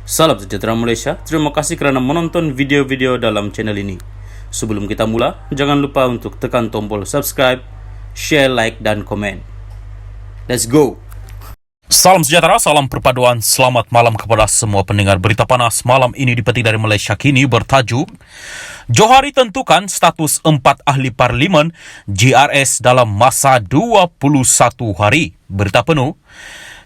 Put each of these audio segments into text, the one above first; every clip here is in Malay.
Salam sejahtera Malaysia, terima kasih kerana menonton video-video dalam channel ini. Sebelum kita mula, jangan lupa untuk tekan tombol subscribe, share, like, dan komen. Let's go! Salam sejahtera, salam perpaduan, selamat malam kepada semua pendengar berita panas. Malam ini dipetik dari Malaysia Kini bertajuk Johari tentukan status 4 ahli parlimen GRS dalam masa 21 hari. Berita penuh.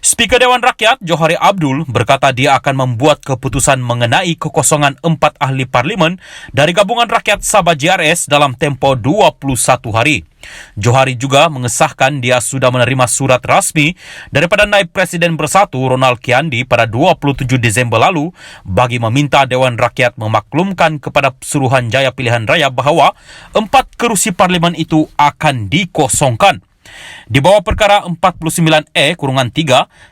Speaker Dewan Rakyat Johari Abdul berkata dia akan membuat keputusan mengenai kekosongan 4 ahli parlimen dari Gabungan Rakyat Sabah GRS dalam tempoh 21 hari. Johari juga mengesahkan dia sudah menerima surat rasmi daripada Naib Presiden Bersatu Ronald Kiandi pada 27 Disember lalu bagi meminta Dewan Rakyat memaklumkan kepada Suruhanjaya Pilihan Raya bahawa 4 kerusi parlimen itu akan dikosongkan. Di bawah perkara 49E-3,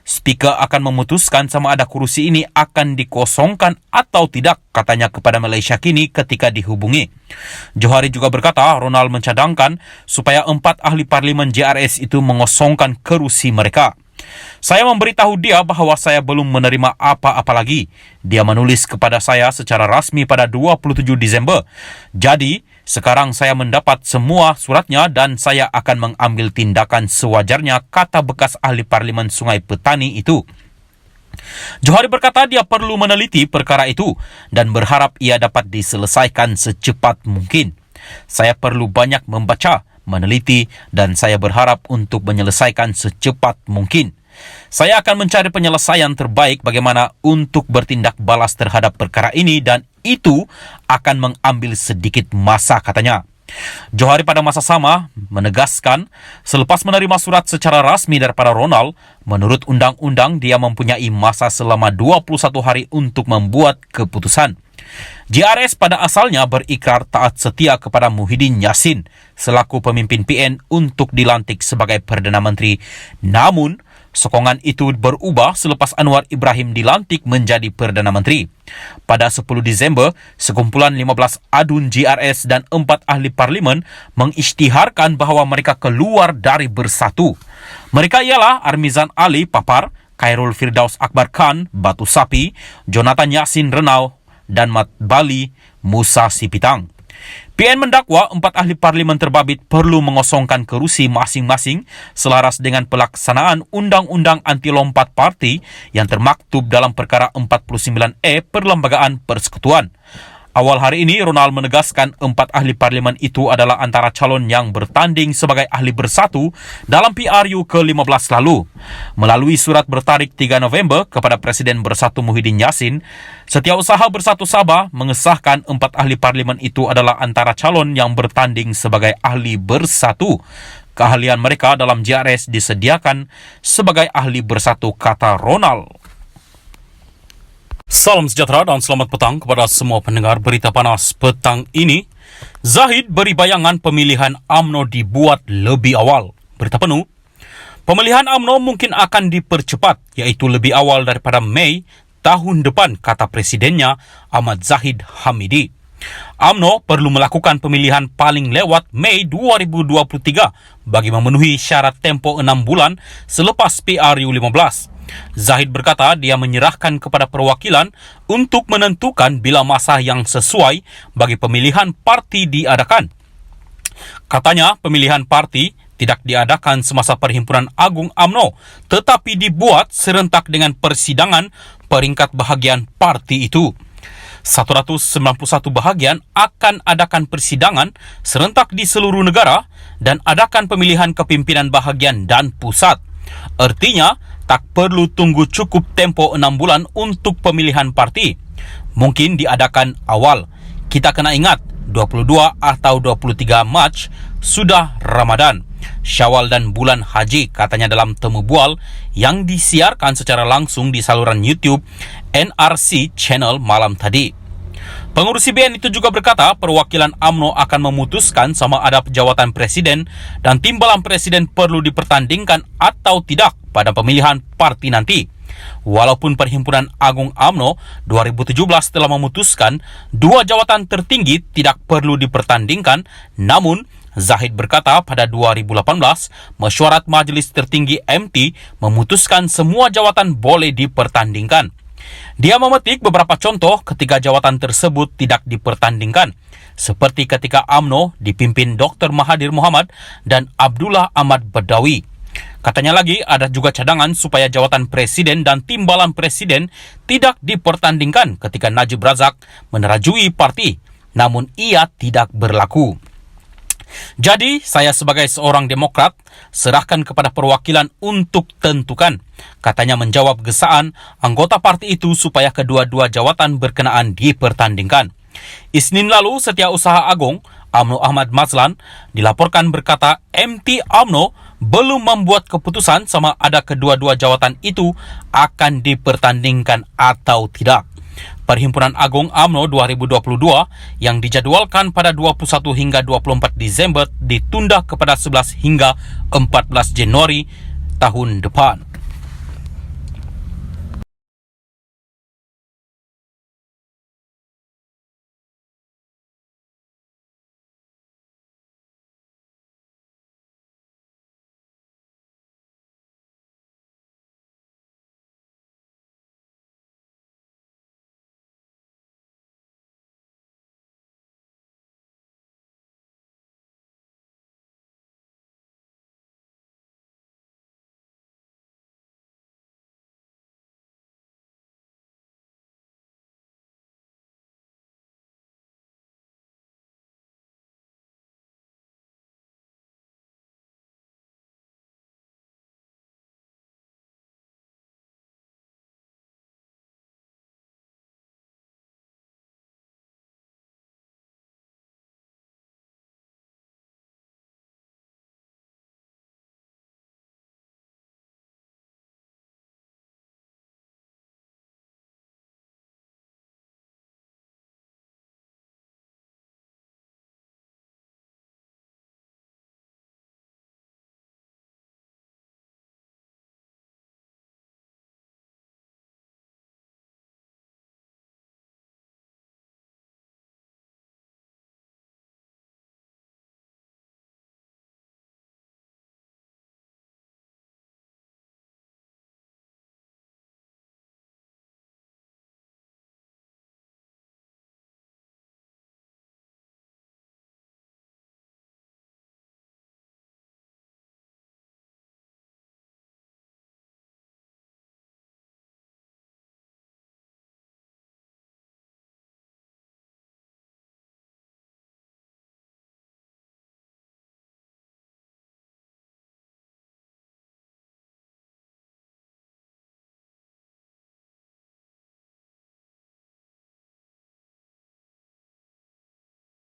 Speaker akan memutuskan sama ada kerusi ini akan dikosongkan atau tidak, katanya kepada Malaysia Kini ketika dihubungi. Johari juga berkata Ronald mencadangkan supaya 4 ahli parlimen JRS itu mengosongkan kerusi mereka. Saya memberitahu dia bahawa saya belum menerima apa-apa lagi. Dia menulis kepada saya secara rasmi pada 27 Disember. Jadi, sekarang saya mendapat semua suratnya dan saya akan mengambil tindakan sewajarnya, kata bekas ahli parlimen Sungai Petani itu. Johari berkata dia perlu meneliti perkara itu dan berharap ia dapat diselesaikan secepat mungkin. Saya perlu banyak membaca, meneliti dan saya berharap untuk menyelesaikan secepat mungkin. Saya akan mencari penyelesaian terbaik bagaimana untuk bertindak balas terhadap perkara ini dan itu akan mengambil sedikit masa, katanya. Johari pada masa sama menegaskan selepas menerima surat secara rasmi daripada Ronald, menurut undang-undang dia mempunyai masa selama 21 hari untuk membuat keputusan. JRS pada asalnya berikrar taat setia kepada Muhyiddin Yassin selaku pemimpin PN untuk dilantik sebagai Perdana Menteri. Namun, sokongan itu berubah selepas Anwar Ibrahim dilantik menjadi Perdana Menteri. Pada 10 Disember, sekumpulan 15 adun GRS dan 4 ahli parlimen mengisytiharkan bahawa mereka keluar dari Bersatu. Mereka ialah Armizan Ali Papar, Khairul Firdaus Akbar Khan Batu Sapi, Jonathan Yassin Renau dan Mat Bali Musa Sipitang. PN mendakwa 4 ahli parlimen terbabit perlu mengosongkan kerusi masing-masing selaras dengan pelaksanaan Undang-Undang Anti Lompat Parti yang termaktub dalam perkara 49E Perlembagaan Persekutuan. Awal hari ini, Ronald menegaskan 4 ahli parlimen itu adalah antara calon yang bertanding sebagai ahli bersatu dalam PRU ke-15 lalu. Melalui surat bertarikh 3 November kepada Presiden Bersatu Muhyiddin Yassin, Setiausaha Bersatu Sabah mengesahkan 4 ahli parlimen itu adalah antara calon yang bertanding sebagai ahli bersatu. Keahlian mereka dalam JRS disediakan sebagai ahli bersatu, kata Ronald. Salam sejahtera dan selamat petang kepada semua pendengar berita panas petang ini. Zahid beri bayangan pemilihan UMNO dibuat lebih awal. Berita penuh. Pemilihan UMNO mungkin akan dipercepat, iaitu lebih awal daripada Mei tahun depan, kata Presidennya Ahmad Zahid Hamidi. UMNO perlu melakukan pemilihan paling lewat Mei 2023 bagi memenuhi syarat tempoh 6 bulan selepas PRU 15. Zahid berkata dia menyerahkan kepada perwakilan untuk menentukan bila masa yang sesuai bagi pemilihan parti diadakan. Katanya pemilihan parti tidak diadakan semasa Perhimpunan Agung UMNO tetapi dibuat serentak dengan persidangan peringkat bahagian parti itu. 191 bahagian akan adakan persidangan serentak di seluruh negara dan adakan pemilihan kepimpinan bahagian dan pusat. Artinya, tak perlu tunggu cukup tempoh 6 bulan untuk pemilihan parti. Mungkin diadakan awal. Kita kena ingat, 22 atau 23 Mac sudah Ramadan, Syawal dan bulan Haji, katanya dalam temu bual yang disiarkan secara langsung di saluran YouTube NRC Channel malam tadi. Pengurusi BN itu juga berkata perwakilan UMNO akan memutuskan sama ada jawatan presiden dan timbalan presiden perlu dipertandingkan atau tidak pada pemilihan parti nanti. Walaupun Perhimpunan Agung UMNO 2017 telah memutuskan 2 jawatan tertinggi tidak perlu dipertandingkan, namun Zahid berkata pada 2018 mesyuarat Majlis Tertinggi MT memutuskan semua jawatan boleh dipertandingkan. Dia memetik beberapa contoh ketika jawatan tersebut tidak dipertandingkan, seperti ketika UMNO dipimpin Dr. Mahathir Mohamad dan Abdullah Ahmad Badawi. Katanya lagi ada juga cadangan supaya jawatan presiden dan timbalan presiden tidak dipertandingkan ketika Najib Razak menerajui parti, namun ia tidak berlaku. Jadi, saya sebagai seorang Demokrat serahkan kepada perwakilan untuk tentukan, katanya menjawab gesaan anggota parti itu supaya kedua-dua jawatan berkenaan dipertandingkan. Isnin lalu, Setiausaha Agung UMNO Ahmad Mazlan dilaporkan berkata MT UMNO belum membuat keputusan sama ada kedua-dua jawatan itu akan dipertandingkan atau tidak. Perhimpunan Agung UMNO 2022 yang dijadwalkan pada 21 hingga 24 Desember ditunda kepada 11 hingga 14 Januari tahun depan.